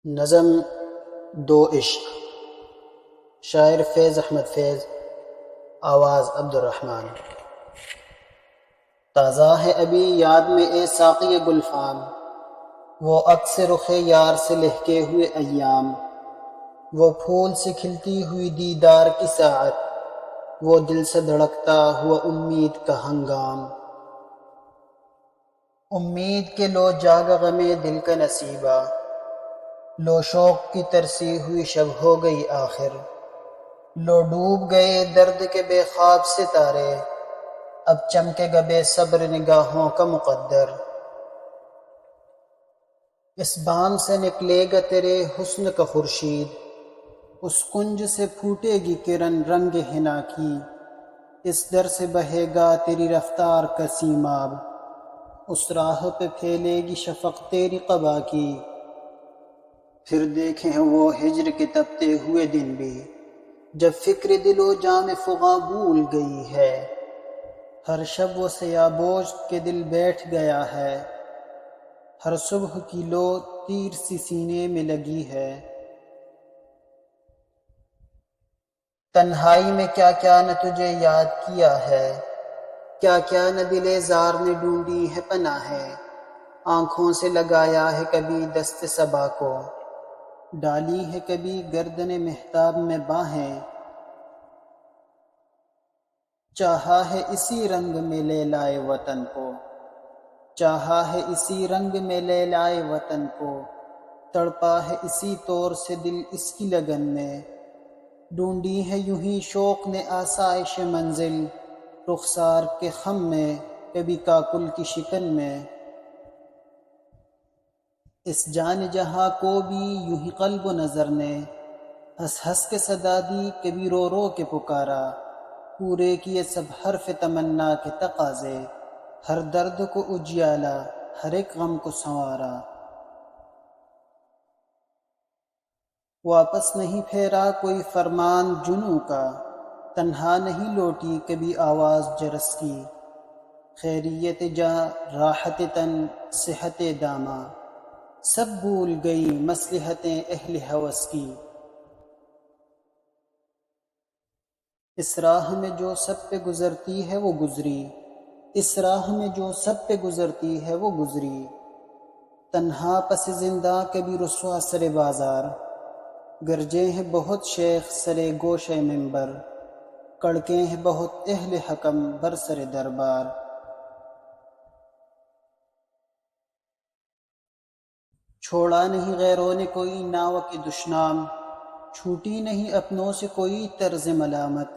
نظم دو عشق، شاعر فیض احمد فیض، آواز عبدالرحمن۔ تازہ ہے ابھی یاد میں اے ساقی گلفام، وہ عکس رخ یار سے لہکے ہوئے ایام، وہ پھول سے کھلتی ہوئی دیدار کی ساعت، وہ دل سے دھڑکتا ہوا امید کا ہنگام۔ امید کے لو جاگ غم دل کا نصیبہ، لو شوق کی ترسی ہوئی شب ہو گئی آخر، لو ڈوب گئے درد کے بے خواب ستارے، اب چمکے گا بے صبر نگاہوں کا مقدر۔ اس بام سے نکلے گا تیرے حسن کا خورشید، اس کنج سے پھوٹے گی کرن رنگ حنا کی، اس در سے بہے گا تیری رفتار کا سیماب، اس راہ پہ پھیلے گی شفق تیری قبا کی۔ پھر دیکھیں وہ ہجر کے تپتے ہوئے دن بھی، جب فکر دل و جام فغاں بھول گئی ہے، ہر شب وہ سیاہ بوجھ کے دل بیٹھ گیا ہے، ہر صبح کی لو تیر سی سینے میں لگی ہے۔ تنہائی میں کیا کیا نہ تجھے یاد کیا ہے، کیا کیا نہ دل زار نے ڈھونڈی ہے پناہیں، آنکھوں سے لگایا ہے کبھی دست صبا کو، ڈالی ہے کبھی گردن مہتاب میں باہیں، چاہا ہے اسی رنگ میں لے لائے وطن کو، چاہا ہے اسی رنگ میں لے لائے وطن کو، تڑپا ہے اسی طور سے دل اس کی لگن میں، ڈھونڈی ہے یوں ہی شوق نے آسائش منزل، رخسار کے خم میں کبھی کاکل کی شکن میں۔ اس جان جہاں کو بھی یوں ہی قلب و نظر نے ہنس ہنس کے صدا دی، کبھی رو رو کے پکارا، پورے کیے سب حرف تمنا کے تقاضے، ہر درد کو اجیالا، ہر ایک غم کو سنوارا۔ واپس نہیں پھیرا کوئی فرمان جنوں کا، تنہا نہیں لوٹی کبھی آواز جرس کی، خیریت جاں راحت تن صحت داماں، سب بھول گئی مصلحتیں اہل ہوس کی۔ اس راہ میں جو سب پہ گزرتی ہے وہ گزری، اس راہ میں جو سب پہ گزرتی ہے وہ گزری، تنہا پس زندہ کبھی رسوا سر بازار، گرجے ہیں بہت شیخ سرے گوشے منبر، کڑکے ہیں بہت اہل حکم بر سر دربار۔ چھوڑا نہیں غیروں نے کوئی ناو کی دشنام، چھوٹی نہیں اپنوں سے کوئی طرز ملامت،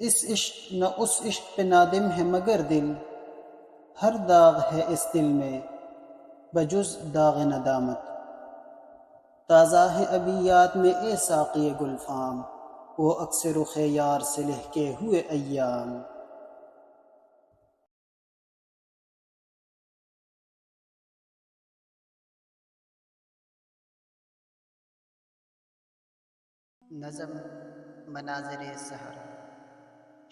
اس عشق نہ اس عشق پہ نادم ہے مگر دل، ہر داغ ہے اس دل میں بجز داغ ندامت۔ تازہ ہے ابھی یاد میں اے ساقی گلفام، وہ عکس رخ یار سے لہکے ہوئے ایام۔ نظم مناظر سحر،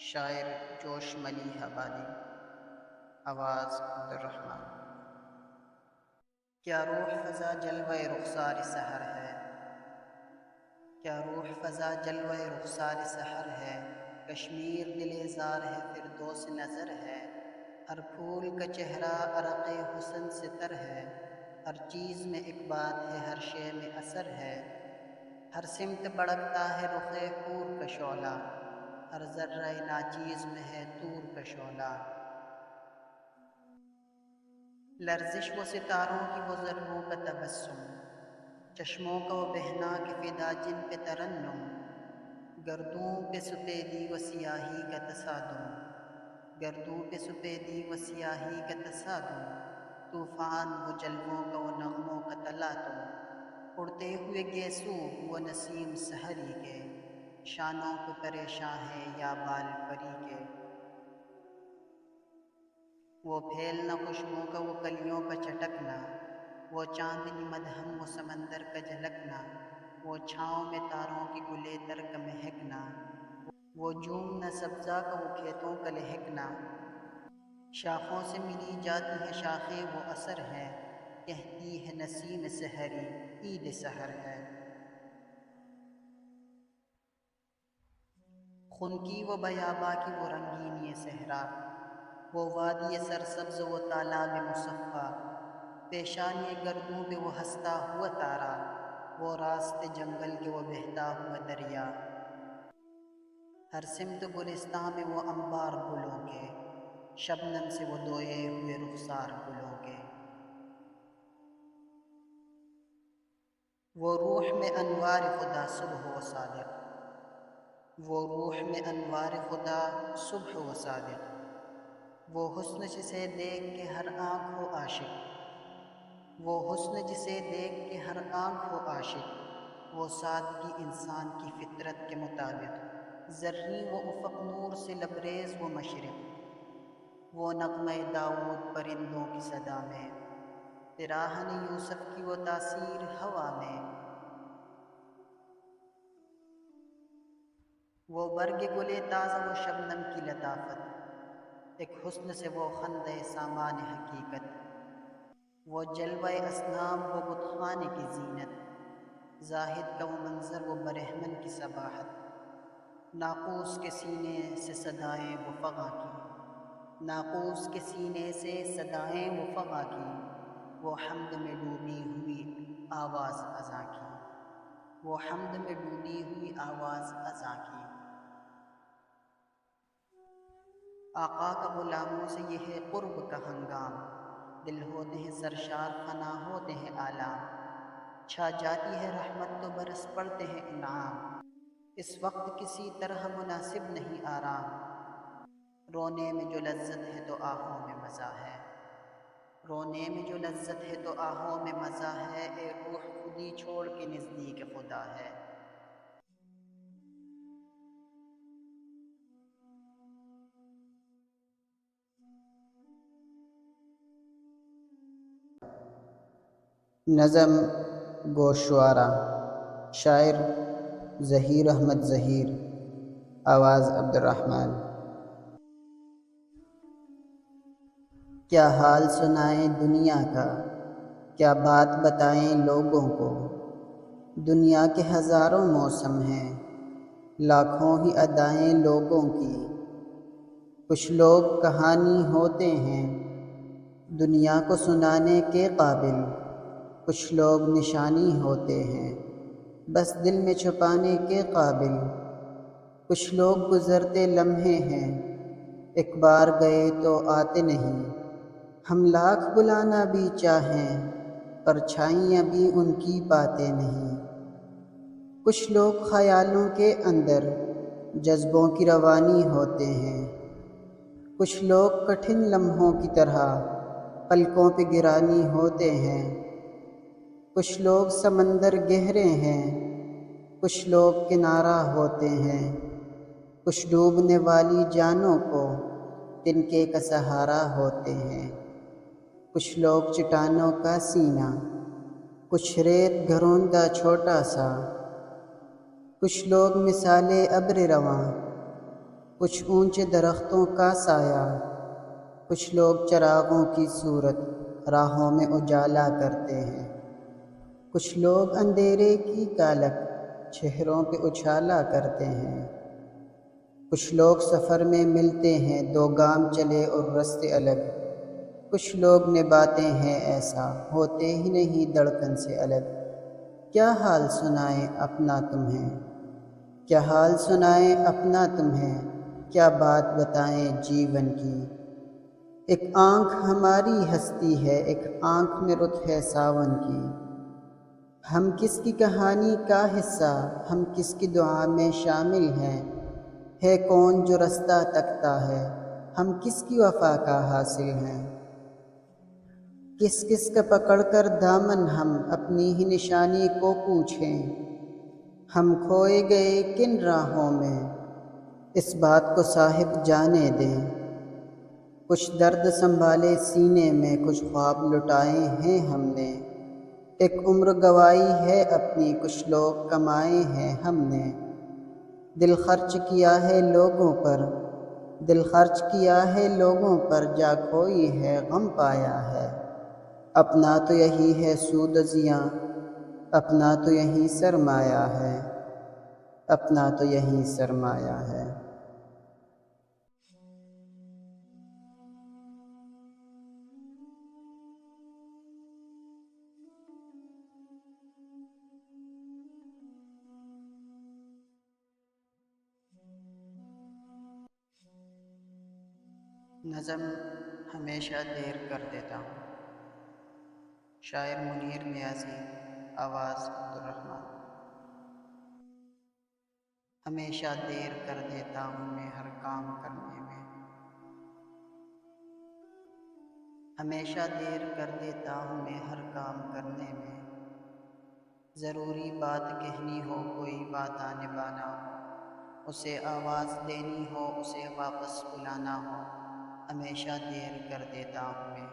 شاعر جوش ملیح بالی، آواز عبدالرحمن۔ کیا روح فضا جلوہ رخسار سحر ہے، کیا روح فضا جلوہ رخسار سحر ہے، کشمیر دل زار ہے فردوس نظر ہے، ہر پھول کا چہرہ عرق حسن سے تر ہے، ہر چیز میں ایک بات ہے ہر شے میں اثر ہے، ہر سمت بڑکتا ہے رخ حور کا شعلہ، ہر ذرہ ناچیز میں ہے طور کا شعلہ، لرزش وہ ستاروں کی وہ ذروں کا تبسم، چشموں کا وہ بہنا کہ فدا جن پہ ترنم، گردوں پہ سپیدی و سیاہی کا تصادم، گردوں پہ سپیدی و سیاہی کا تصادم، طوفان وہ جلووں کا وہ نغموں کا تلاطم، اڑتے ہوئے گیسو وہ نسیم سحری کے، شانوں پہ پریشاں ہیں یا بال پری کے، وہ پھیلنا خوشبو کا وہ کلیوں کا چٹکنا، وہ چاندنی مدہم وہ سمندر کا جھلکنا، وہ چھاؤں میں تاروں کی گلے تر کا مہکنا، وہ جھومنا سبزہ کا وہ کھیتوں کا لہکنا، شاخوں سے ملی جاتی ہے شاخیں وہ اثر ہے، کہتی ہے نسیم سحری عید سحر ہے۔ خنکی و بیابا کی وہ رنگینی صحرا، وہ وادی سرسبز و تالاب مصفا، پیشانی گردوں پہ وہ ہنستا ہوا تارا، وہ راستے جنگل کے وہ بہتا ہوا دریا، ہر سمت گلستاں میں وہ انبار گلوں کے، شبنم سے وہ دھوئے ہوئے رخسار گلوں کے۔ وہ روح میں انوار خدا صبح و صادق، وہ روح میں انوار خدا صبح و صادق، وہ حسن جسے دیکھ کے ہر آنکھ ہو عاشق، وہ حسن جسے دیکھ کے ہر آنکھ ہو عاشق، وہ سادگی انسان کی فطرت کے مطابق، زرین و افق نور سے لبریز و مشرق، وہ نغمہ داؤد پرندوں کی صدا میں، پیراہن یوسف کی وہ تاثیر ہوا میں، وہ برگ گلے تازہ و شبنم کی لطافت، ایک حسن سے وہ خندۂ سامان حقیقت، وہ جلوہ اصنام وہ بت خانے کی زینت، زاہد کا وہ منظر وہ برہمن کی صباحت، ناقوس کے سینے سے صدائیں وہ فغاں کی، ناقوس کے سینے سے صدائیں وہ فغاں کی، وہ حمد میں ڈوبی ہوئی آواز اذاں کی، وہ حمد میں ڈوبی ہوئی آواز اذاں کی۔ آقا کا غلاموں سے یہ ہے قرب کا ہنگام، دل ہوتے ہیں سرشار فنا ہوتے ہیں آلام، چھا جاتی ہے رحمت تو برس پڑتے ہیں انعام، اس وقت کسی طرح مناسب نہیں آرام، رونے میں جو لذت ہے تو آہوں میں مزہ ہے، رونے میں جو لذت ہے تو آہوں میں مزہ ہے، اے روح خودی چھوڑ کے نزدیک خدا ہے۔ نظم گوشوارہ، شاعر ظہیر احمد ظہیر، آواز عبدالرحمن۔ کیا حال سنائیں دنیا کا، کیا بات بتائیں لوگوں کو، دنیا کے ہزاروں موسم ہیں، لاکھوں ہی ادائیں لوگوں کی، کچھ لوگ کہانی ہوتے ہیں دنیا کو سنانے کے قابل، کچھ لوگ نشانی ہوتے ہیں بس دل میں چھپانے کے قابل، کچھ لوگ گزرتے لمحے ہیں ایک بار گئے تو آتے نہیں، ہم لاکھ بلانا بھی چاہیں پرچھائیاں بھی ان کی پاتے نہیں، کچھ لوگ خیالوں کے اندر جذبوں کی روانی ہوتے ہیں، کچھ لوگ کٹھن لمحوں کی طرح پلکوں پہ گرانی ہوتے ہیں، کچھ لوگ سمندر گہرے ہیں کچھ لوگ کنارہ ہوتے ہیں، کچھ ڈوبنے والی جانوں کو تنکے کا سہارا ہوتے ہیں، کچھ لوگ چٹانوں کا سینہ، کچھ ریت گھروندہ چھوٹا سا، کچھ لوگ مثال ابر رواں، کچھ اونچے درختوں کا سایہ، کچھ لوگ چراغوں کی صورت راہوں میں اجالا کرتے ہیں، کچھ لوگ اندھیرے کی کالک چہروں پہ اچھالا کرتے ہیں، کچھ لوگ سفر میں ملتے ہیں دو گام چلے اور رستے الگ، کچھ لوگ نبھاتے ہیں ایسا ہوتے ہی نہیں دھڑکن سے الگ، کیا حال سنائیں اپنا تمہیں، کیا حال سنائیں اپنا تمہیں، کیا بات بتائیں جیون کی، ایک آنکھ ہماری ہستی ہے ایک آنکھ میں رت ہے ساون کی، ہم کس کی کہانی کا حصہ ہم کس کی دعا میں شامل ہیں، ہے کون جو رستہ تکتا ہے ہم کس کی وفا کا حاصل ہیں، کس کس کا پکڑ کر دامن ہم اپنی ہی نشانی کو پوچھیں، ہم کھوئے گئے کن راہوں میں اس بات کو صاحب جانے دیں، کچھ درد سنبھالے سینے میں کچھ خواب لٹائے ہیں ہم نے، ایک عمر گوائی ہے اپنی کچھ لوگ کمائے ہیں ہم نے، دل خرچ کیا ہے لوگوں پر دل خرچ کیا ہے لوگوں پر جا کھوئی ہے غم پایا ہے، اپنا تو یہی ہے سود زیاں، اپنا تو یہی سرمایہ ہے، اپنا تو یہی سرمایہ ہے۔ نظم ہمیشہ دیر کر دیتا ہوں۔ شاعر منیر نیازی، آواز عبدالرحمن۔ ہمیشہ دیر کر دیتا ہوں میں ہر کام کرنے میں، ہمیشہ دیر کر دیتا ہوں میں ہر کام کرنے میں۔ ضروری بات کہنی ہو، کوئی وعدہ نبھانا ہو، اسے آواز دینی ہو، اسے واپس بلانا ہو، ہمیشہ دیر کر دیتا ہوں میں۔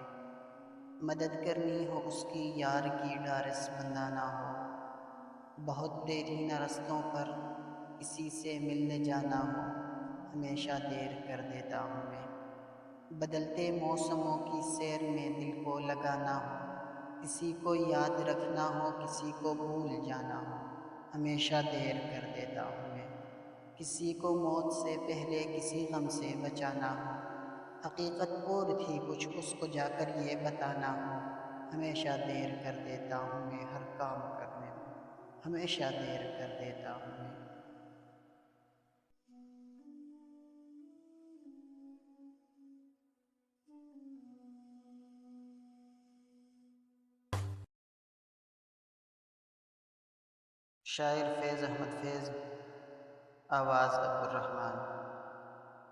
مدد کرنی ہو اس کی، یار کی ڈارس بندانا ہو، بہت دیری نہ رستوں پر کسی سے ملنے جانا ہو، ہمیشہ دیر کر دیتا ہوں میں۔ بدلتے موسموں کی سیر میں دل کو لگانا ہو، کسی کو یاد رکھنا ہو، کسی کو بھول جانا ہو، ہمیشہ دیر کر دیتا ہوں میں۔ کسی کو موت سے پہلے کسی غم سے بچانا ہو، حقیقت اور تھی کچھ، اس کو جا کر یہ بتانا ہو، ہمیشہ دیر کر دیتا ہوں میں ہر کام کرنے میں، ہمیشہ دیر کر دیتا ہوں میں۔ شاعر فیض احمد فیض، آواز عبدالرحمن۔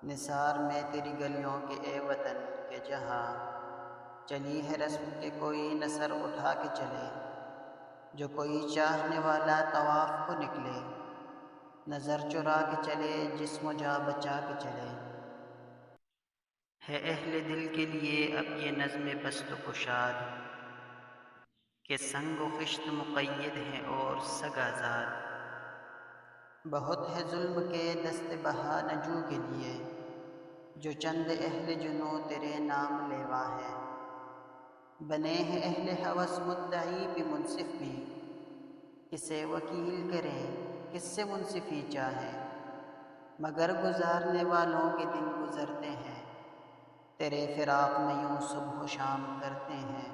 نثار میں تیری گلیوں کے اے وطن کے جہاں، چلی ہے رسم کے کوئی نثر اٹھا کے چلے، جو کوئی چاہنے والا طواف کو نکلے، نظر چرا کے چلے، جسم و جاں بچا کے چلے۔ ہے اہل دل کے لیے اب یہ نظم بست و کشاد، کہ سنگ و خشت مقید ہیں اور سگ آزاد۔ بہت ہے ظلم کے دست بہا نجو کے لیے، جو چند اہل جنوں تیرے نام لیوا ہے۔ بنے ہیں اہل ہوس مدعی بھی منصف بھی، کسے وکیل کریں کس سے منصفی چاہیں، مگر گزارنے والوں کے دن گزرتے ہیں، تیرے فراق میں یوں صبح و شام کرتے ہیں۔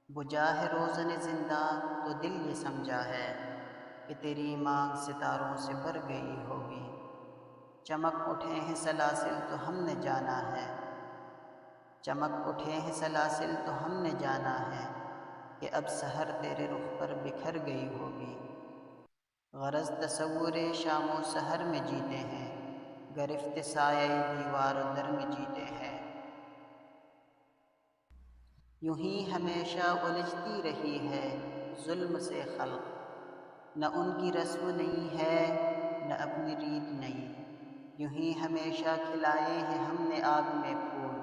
بجھا ہے روزن زندہ تو دل یہ سمجھا ہے، کہ تیری مانگ ستاروں سے بھر گئی ہوگی۔ چمک اٹھے ہیں سلاسل تو ہم نے جانا ہے، چمک اٹھے ہیں سلاسل تو ہم نے جانا ہے، کہ اب سحر تیرے رخ پر بکھر گئی ہوگی۔ غرض تصور شام و سحر میں جیتے ہیں، گرفت سایہ دیوار و در میں جیتے ہیں۔ یوں ہی ہمیشہ الجھتی رہی ہے ظلم سے خلق، نہ ان کی رسم نئی ہے نہ اپنی ریت نئی۔ یوں ہی ہمیشہ کھلائے ہیں ہم نے آگ میں پھول،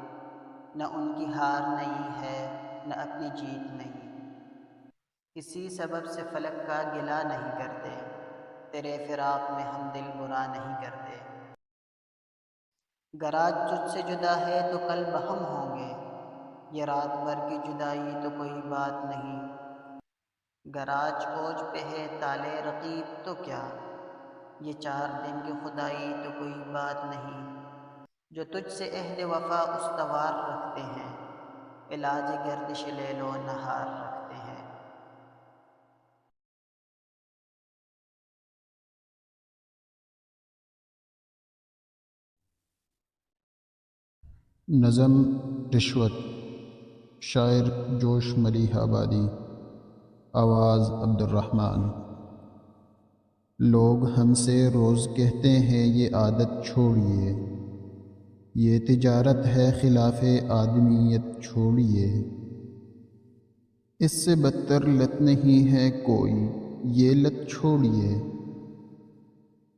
نہ ان کی ہار نئی ہے نہ اپنی جیت نئی۔ کسی سبب سے فلک کا گلہ نہیں کرتے، تیرے فراق میں ہم دل برا نہیں کرتے۔ گر آج تجھ سے جدا ہے تو کل بہم ہوں گے، یہ رات بھر کی جدائی تو کوئی بات نہیں۔ گر آج اوج پہ ہے طال رقیب تو کیا، یہ 4 دن کی خدائی تو کوئی بات نہیں۔ جو تجھ سے عہد وفا استوار رکھتے ہیں، علاج گردش لیل و نہار رکھتے ہیں۔ نظم رشوت، شاعر جوش ملیح آبادی، آواز عبدالرحمن۔ لوگ ہم سے روز کہتے ہیں یہ عادت چھوڑیے، یہ تجارت ہے خلاف آدمیت چھوڑیے، اس سے بدتر لت نہیں ہے کوئی یہ لت چھوڑیے۔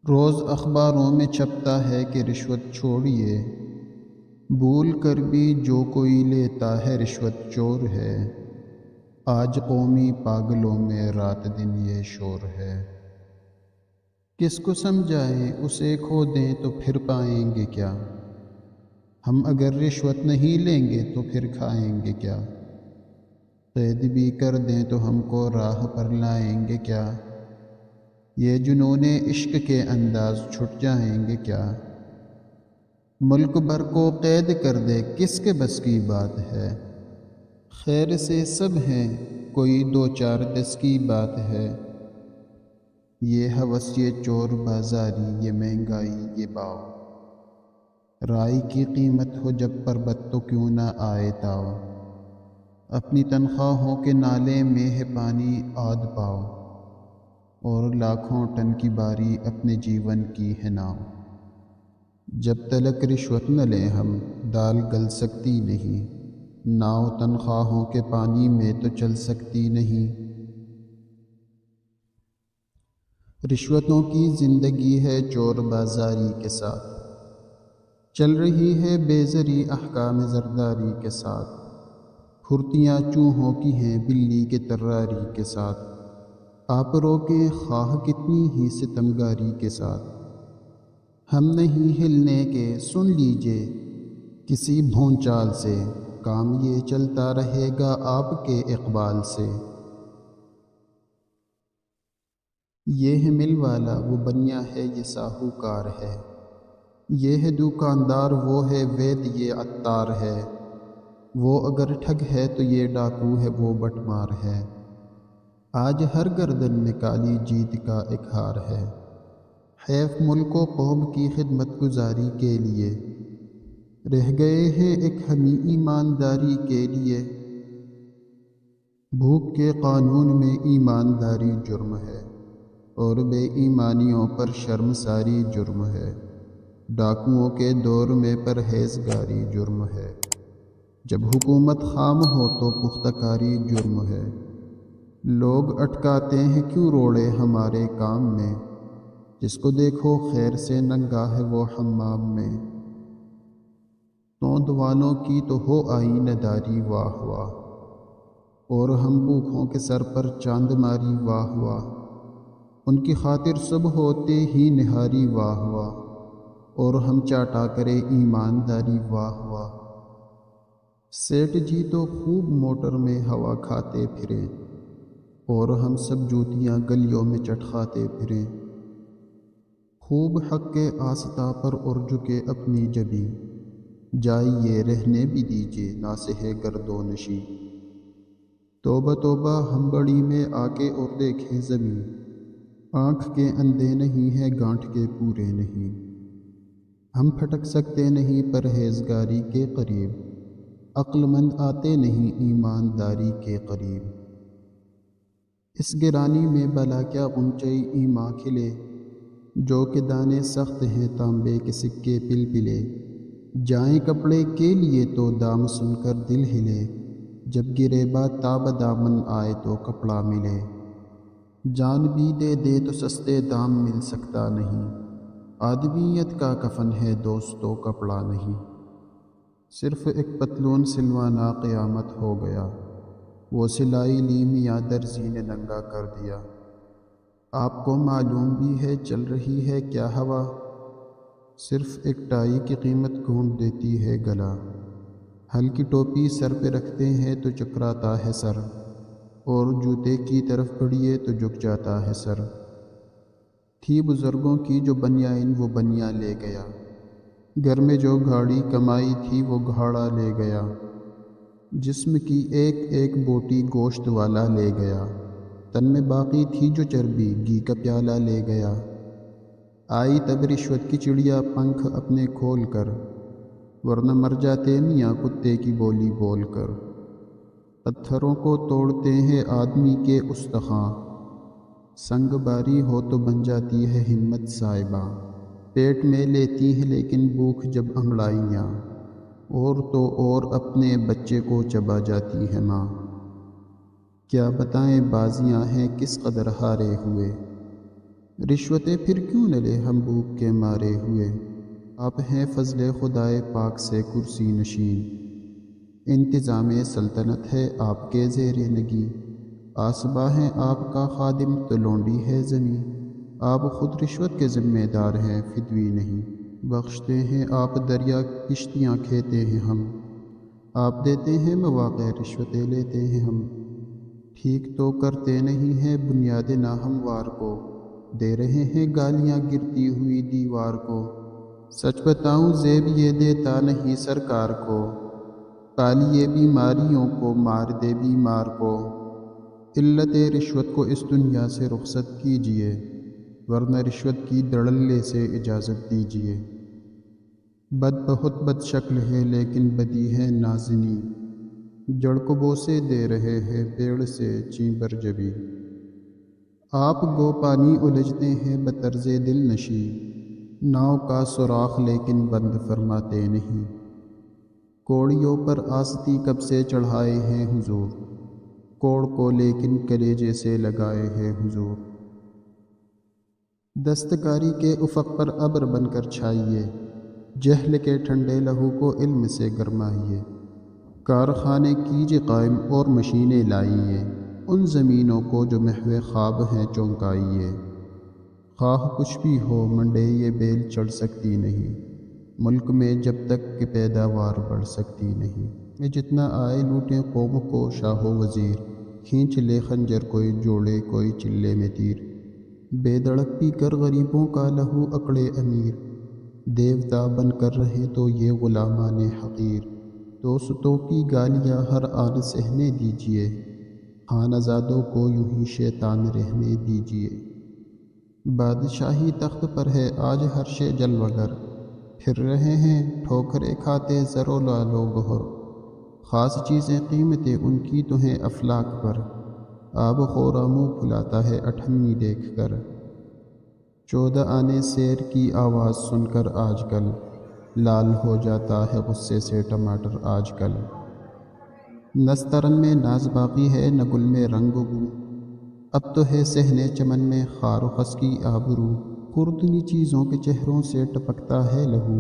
روز اخباروں میں چھپتا ہے کہ رشوت چھوڑیے، بھول کر بھی جو کوئی لیتا ہے رشوت چور ہے، آج قومی پاگلوں میں رات دن یہ شور ہے۔ کس کو سمجھائیں اسے کھو دیں تو پھر پائیں گے کیا، ہم اگر رشوت نہیں لیں گے تو پھر کھائیں گے کیا۔ قید بھی کر دیں تو ہم کو راہ پر لائیں گے کیا؟ یہ جنون عشق کے انداز چھٹ جائیں گے کیا؟ ملک بھر کو قید کر دے کس کے بس کی بات ہے؟ خیر سے سب ہیں کوئی دو چار دس کی بات ہے۔ یہ ہوس یہ چور بازاری یہ مہنگائی یہ باؤ، رائی کی قیمت ہو جب پربت تو کیوں نہ آئے تاؤ، اپنی تنخواہوں کے نالے میں ہے پانی آدھ پاؤ، اور لاکھوں ٹن کی باری اپنے جیون کی ہے ناؤ۔ جب تلک رشوت نہ لیں ہم دال گل سکتی نہیں، ناؤ تنخواہوں کے پانی میں تو چل سکتی نہیں۔ رشوتوں کی زندگی ہے چور بازاری کے ساتھ، چل رہی ہے بے زری احکام زرداری کے ساتھ، پھرتیاں چوہوں کی ہیں بلی کے طراری کے ساتھ، آپ روکیں خواہ کتنی ہی ستمگاری کے ساتھ۔ ہم نہیں ہلنے کے سن لیجے کسی بھونچال سے، کام یہ چلتا رہے گا آپ کے اقبال سے۔ یہ ہے مل والا وہ بنیا ہے یہ ساہوکار ہے، یہ ہے دکاندار وہ ہے وید یہ عطار ہے، وہ اگر ٹھگ ہے تو یہ ڈاکو ہے وہ بٹمار ہے۔ آج ہر گردن میں کالی جیت کا ایک ہار ہے، حیف ملک و قوم کی خدمت گزاری کے لیے، رہ گئے ہیں ایک ہمی ایمانداری کے لیے۔ بھوک کے قانون میں ایمانداری جرم ہے، اور بے ایمانیوں پر شرمساری جرم ہے، ڈاکوؤں کے دور میں پرہیزگاری جرم ہے، جب حکومت خام ہو تو پختہ کاری جرم ہے۔ لوگ اٹکاتے ہیں کیوں روڑے ہمارے کام میں، جس کو دیکھو خیر سے ننگا ہے وہ حمام میں۔ توندوانوں کی تو ہو آئینہ داری واہ واہ، اور ہم بھوکھوں کے سر پر چاند ماری واہ واہ، ان کی خاطر صبح ہوتے ہی نہاری واہ واہ، اور ہم چاٹا کرے ایمانداری واہ واہ۔ سیٹھ جی تو خوب موٹر میں ہوا کھاتے پھریں، اور ہم سب جوتیاں گلیوں میں چٹخاتے پھریں، خوب حق کے آستہ پر اور جھکے اپنی جبیں، جائیے رہنے بھی دیجیے ناصح گردو نشیں۔ توبہ توبہ ہم بڑی میں آ کے اور دیکھیں زمیں، آنکھ کے اندھے نہیں ہیں گانٹھ کے پورے نہیں، ہم پھٹک سکتے نہیں پرہیزگاری کے قریب، عقل مند آتے نہیں ایمانداری کے قریب۔ اس گرانی میں بھلا کیا غنچۂ ایماں کھلے، جو کہ دانے سخت ہیں تانبے کے سکے پل پلے، جائیں کپڑے کے لیے تو دام سن کر دل ہلے، جب گرے بات تاب دامن آئے تو کپڑا ملے، جان بھی دے دے تو سستے دام مل سکتا نہیں، آدمیت کا کفن ہے دوستو کپڑا نہیں۔ صرف ایک پتلون سلوانا قیامت ہو گیا، وہ سلائی لی میاں درزی نے ننگا کر دیا۔ آپ کو معلوم بھی ہے چل رہی ہے کیا ہوا، صرف ایک ٹائی کی قیمت گھونٹ دیتی ہے گلا، ہلکی ٹوپی سر پہ رکھتے ہیں تو چکراتا ہے سر، اور جوتے کی طرف بڑھیے تو جھک جاتا ہے سر۔ تھی بزرگوں کی جو بنیائن وہ بنیا لے گیا، گھر میں جو گھاڑی کمائی تھی وہ گھاڑا لے گیا، جسم کی ایک ایک بوٹی گوشت والا لے گیا، تن میں باقی تھی جو چربی گھی کا پیالہ لے گیا۔ آئی تب رشوت کی چڑیا پنکھ اپنے کھول کر، ورنہ مر جاتے میاں کتے کی بولی بول کر۔ پتھروں کو توڑتے ہیں آدمی کے استخواں، سنگ باری ہو تو بن جاتی ہے ہمت صائبہ، پیٹ میں لیتی ہے لیکن بھوک جب انگڑائیاں، اور تو اور اپنے بچے کو چبا جاتی ہے ماں۔ کیا بتائیں بازیاں ہیں کس قدر ہارے ہوئے، رشوتیں پھر کیوں نہ لے ہم بھوک کے مارے ہوئے، آپ ہیں فضل خدائے پاک سے کرسی نشین، انتظام سلطنت ہے آپ کے زیر نگی، آسبا ہیں آپ کا خادم تو لونڈی ہے زمیں، آپ خود رشوت کے ذمہ دار ہیں فدوی نہیں، بخشتے ہیں آپ دریا کشتیاں کھیتے ہیں ہم، آپ دیتے ہیں مواقع رشوتیں لیتے ہیں ہم۔ ٹھیک تو کرتے نہیں ہیں بنیاد ناہموار کو، دے رہے ہیں گالیاں گرتی ہوئی دیوار کو۔ سچ بتاؤں زیب یہ دیتا نہیں سرکار کو، پالیے بیماریوں کو مار دے بیمار کو۔ علت رشوت کو اس دنیا سے رخصت کیجیے، ورنہ رشوت کی دڑلے سے اجازت دیجیے۔ بد بہت بد شکل ہے لیکن بدی ہے نازنی، جڑ کو بوسے دے رہے ہیں پیڑ سے چیبر جبی۔ آپ گو پانی الجھتے ہیں بطرز دل نشی، ناؤ کا سوراخ لیکن بند فرماتے نہیں۔ کوڑیوں پر آستی کب سے چڑھائے ہیں حضور، کوڑ کو لیکن کلیجے سے لگائے ہیں حضور۔ دستکاری کے افق پر ابر بن کر چھائیے، جہل کے ٹھنڈے لہو کو علم سے گرمائیے۔ کارخانے کیجئے قائم اور مشینیں لائیے، ان زمینوں کو جو محو خواب ہیں چونکائیے۔ خواہ کچھ بھی ہو منڈے یہ بیل چڑھ سکتی نہیں، ملک میں جب تک کہ پیداوار بڑھ سکتی نہیں۔ میں جتنا آئے لوٹیں قوم کو شاہ و وزیر، کھینچ لے خنجر کوئی جوڑے کوئی چلے میں تیر۔ بے دڑک پی کر غریبوں کا لہو اکڑے امیر، دیوتا بن کر رہے تو یہ غلامان حقیر۔ دوستوں کی گالیاں ہر آن سہنے دیجیے، خانہ زادوں کو یوں ہی شیطان رہنے دیجیے۔ بادشاہی تخت پر ہے آج ہر شے جلوہ گر، پھر رہے ہیں ٹھوکریں کھاتے زر و لعل و گہر۔ خاص چیزیں قیمتیں ان کی تو ہیں افلاک پر، آب خورا منہ پھلاتا ہے اٹھنی دیکھ کر۔ 14 آنے سیر کی آواز سن کر آج کل، لال ہو جاتا ہے غصے سے ٹماٹر آج کل۔ نسترن میں ناز باقی ہے نہ گل میں رنگ و بو، اب تو ہے صحن چمن میں خار و خس کی آبرو۔ خوردنی چیزوں کے چہروں سے ٹپکتا ہے لہو،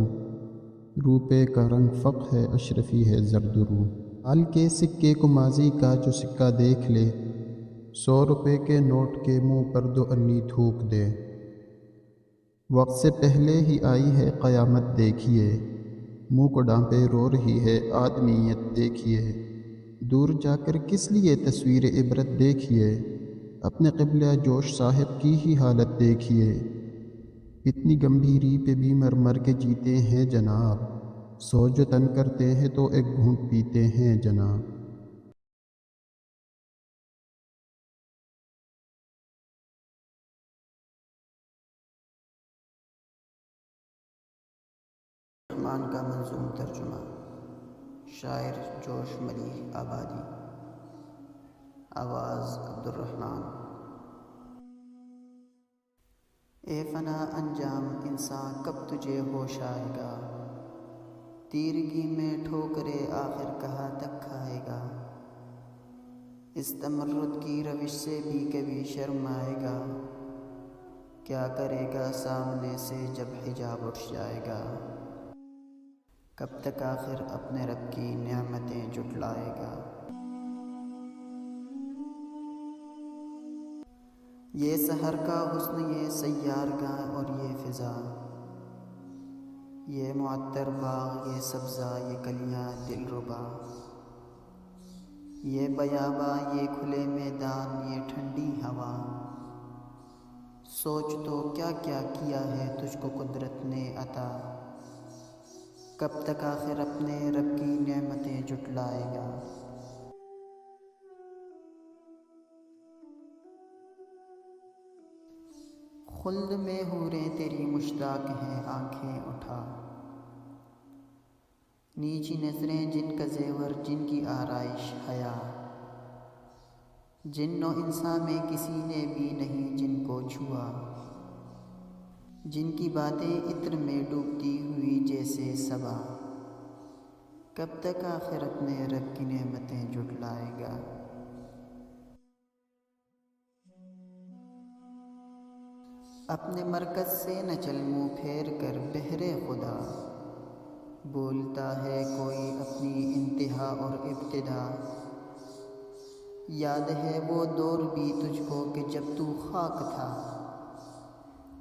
روپے کا رنگ فق ہے اشرفی ہے زرد رو۔ حال کے سکے کو ماضی کا جو سکہ دیکھ لے، 100 روپے کے نوٹ کے منہ پر 2 انی تھوک دے۔ وقت سے پہلے ہی آئی ہے قیامت دیکھیے، منہ کو ڈانپے رو رہی ہے آدمیت دیکھیے۔ دور جا کر کس لیے تصویر عبرت دیکھیے، اپنے قبلہ جوش صاحب کی ہی حالت دیکھیے۔ اتنی گمبھیری پہ بھی مر مر کے جیتے ہیں جناب، 100 جو تن کرتے ہیں تو 1 گھونٹ پیتے ہیں جناب۔ رحمان کا منظوم ترجمہ، شاعر جوش ملیح آبادی، آواز عبدالرحمن۔ اے فنا انجام انسان کب تجھے ہوش آئے گا، تیرگی میں ٹھوکرے آخر کہاں تک کھائے گا۔ اس تمرد کی روش سے بھی کبھی شرم آئے گا، کیا کرے گا سامنے سے جب حجاب اٹھ جائے گا۔ کب تک آخر اپنے رب کی نعمتیں جھٹلائے گا۔ یہ سحر کا حسن یہ سیارگاہ اور یہ فضا، یہ معطر باغ یہ سبزہ یہ کلیاں دل ربا، یہ بیاباں یہ کھلے میدان یہ ٹھنڈی ہوا۔ سوچ تو کیا کیا کیا ہے تجھ کو قدرت نے عطا، کب تک آخر اپنے رب کی نعمتیں جھٹلائے گا۔ خلد میں حوریں تیری مشتاق ہیں آنکھیں اٹھا، نیچی نظریں جن کا زیور جن کی آرائش حیا، جن و انسان میں کسی نے بھی نہیں جن کو چھوا، جن کی باتیں عطر میں ڈوبتی ہوئی جیسے صبا، کب تک آخر اپنے رب کی نعمتیں جھٹلائے گا۔ اپنے مرکز سے نہ چل منہ پھیر کر بہرے خدا، بولتا ہے کوئی اپنی انتہا اور ابتدا۔ یاد ہے وہ دور بھی تجھ کو کہ جب تو خاک تھا،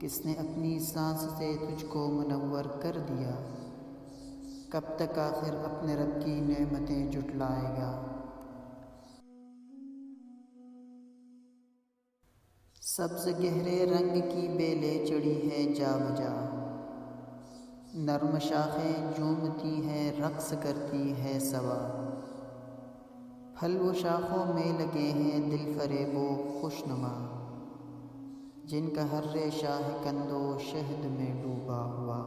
کس نے اپنی سانس سے تجھ کو منور کر دیا، کب تک آخر اپنے رب کی نعمتیں جھٹلائے گا۔ سبز گہرے رنگ کی بیلیں چڑھی ہے جا بجا، نرم شاخیں جھومتی ہیں رقص کرتی ہے صبا، پھل و شاخوں میں لگے ہیں دل فریب و خوشنما، جن کا ہر شاہ کندو شہد میں ڈوبا ہوا،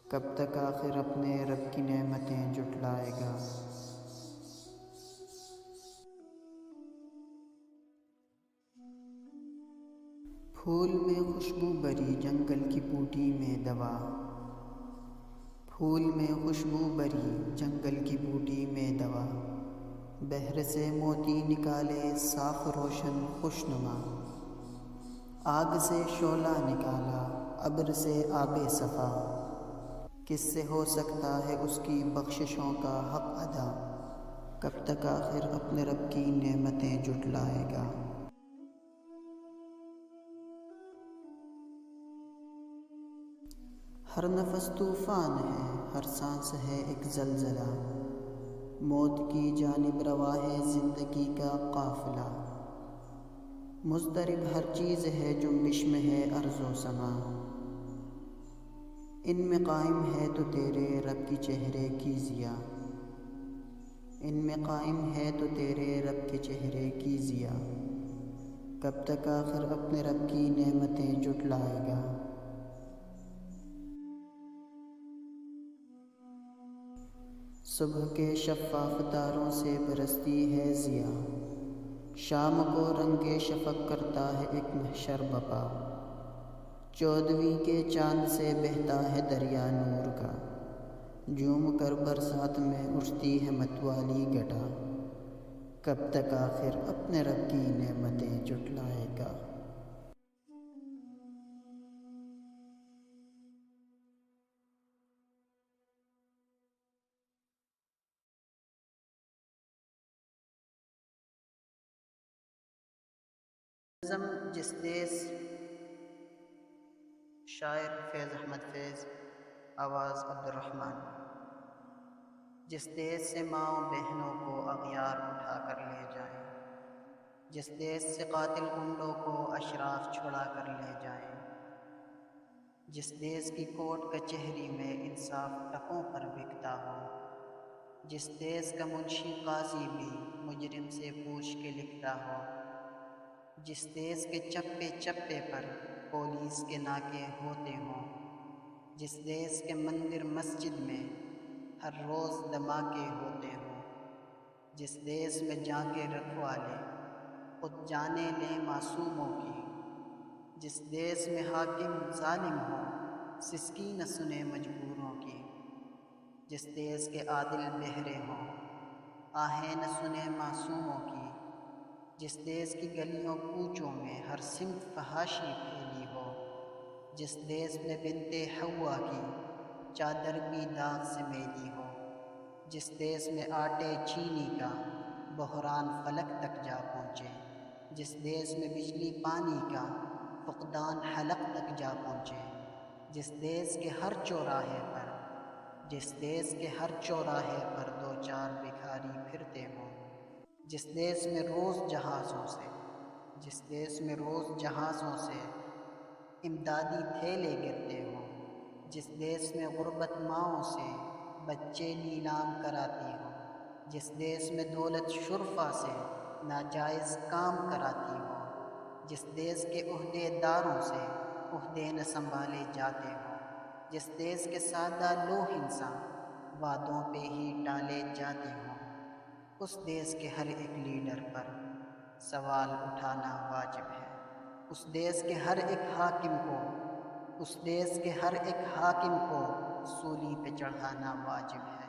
کب تک آخر اپنے رب کی نعمتیں جٹلائے گا۔ پھول میں خوشبو بری جنگل کی بوٹی میں دوا، پھول میں خوشبو بری جنگل کی بوٹی میں دوا، بحر سے موتی نکالے صاف روشن خوشنما، آگ سے شعلہ نکالا ابر سے آب صفا، کس سے ہو سکتا ہے اس کی بخششوں کا حق ادا، کب تک آخر اپنے رب کی نعمتیں جٹلائے گا۔ ہر نفس طوفان ہے، ہر سانس ہے ایک زلزلہ، موت کی جانب رواں ہے زندگی کا قافلہ، مضطرب ہر چیز ہے جنبش میں ہے ارض و سما، ان میں قائم ہے تو تیرے رب کی چہرے کی ضیا، ان میں قائم ہے تو تیرے رب کے چہرے کی ضیا، کب تک آخر اپنے رب کی نعمتیں جٹلائے گا۔ صبح کے شفاف تاروں سے برستی ہے ضیا، شام کو رنگ شفق کرتا ہے ایک محشر بپا، 14ویں کے چاند سے بہتا ہے دریا نور کا، جھوم کر برسات میں اٹھتی ہے متوالی گٹا، کب تک آخر اپنے رب کی نعمتیں جٹلائے گا۔ نظم جس دیس، شاعر فیض احمد فیض، آواز عبدالرحمن۔ جس دیس سے ماؤں بہنوں کو اغیار اٹھا کر لے جائیں، جس دیس سے قاتل گنڈوں کو اشراف چھڑا کر لے جائیں، جس دیس کی کورٹ کچہری میں انصاف ٹکوں پر بکتا ہو، جس دیس کا منشی قاضی بھی مجرم سے پوچھ کے لکھتا ہو، جس دیس کے چپے چپے پر پولیس کے ناکے ہوتے ہوں، جس دیس کے مندر مسجد میں ہر روز دھماکے ہوتے ہوں، جس دیس میں جاگے رکھوالے خود جانے لیں معصوموں کی، جس دیس میں حاکم ظالم ہو سسکی نہ سنے مجبوروں کی، جس دیس کے عادل بہرے ہوں آہیں نہ سنے معصوموں کی، جس دیس کی گلیوں کوچوں میں ہر سمت فحاشی پھیلی ہو، جس دیس میں بنت حوا کی چادر بھی داغ سے میلی ہو، جس دیس میں آٹے چینی کا بحران فلک تک جا پہنچے، جس دیس میں بجلی پانی کا فقدان حلق تک جا پہنچے، جس دیس کے ہر چوراہے پر، جس دیس کے ہر چوراہے پر 2-4 بھکاری پھرتے ہوں، جس دیس میں روز جہازوں سے، جس دیس میں روز جہازوں سے امدادی تھیلے گرتے ہوں، جس دیس میں غربت ماؤں سے بچے نیلام کراتی ہوں، جس دیس میں دولت شرفا سے ناجائز کام کراتی ہو، جس دیس کے عہدے داروں سے عہدے نہ سنبھالے جاتے ہوں، جس دیس کے سادہ لوح انسان وعدوں پہ ہی ٹالے جاتے ہوں، اس دیس کے ہر ایک لیڈر پر سوال اٹھانا واجب ہے، اس دیس کے ہر ایک حاکم کو، اس دیس کے ہر ایک حاکم کو سولی پہ چڑھانا واجب ہے۔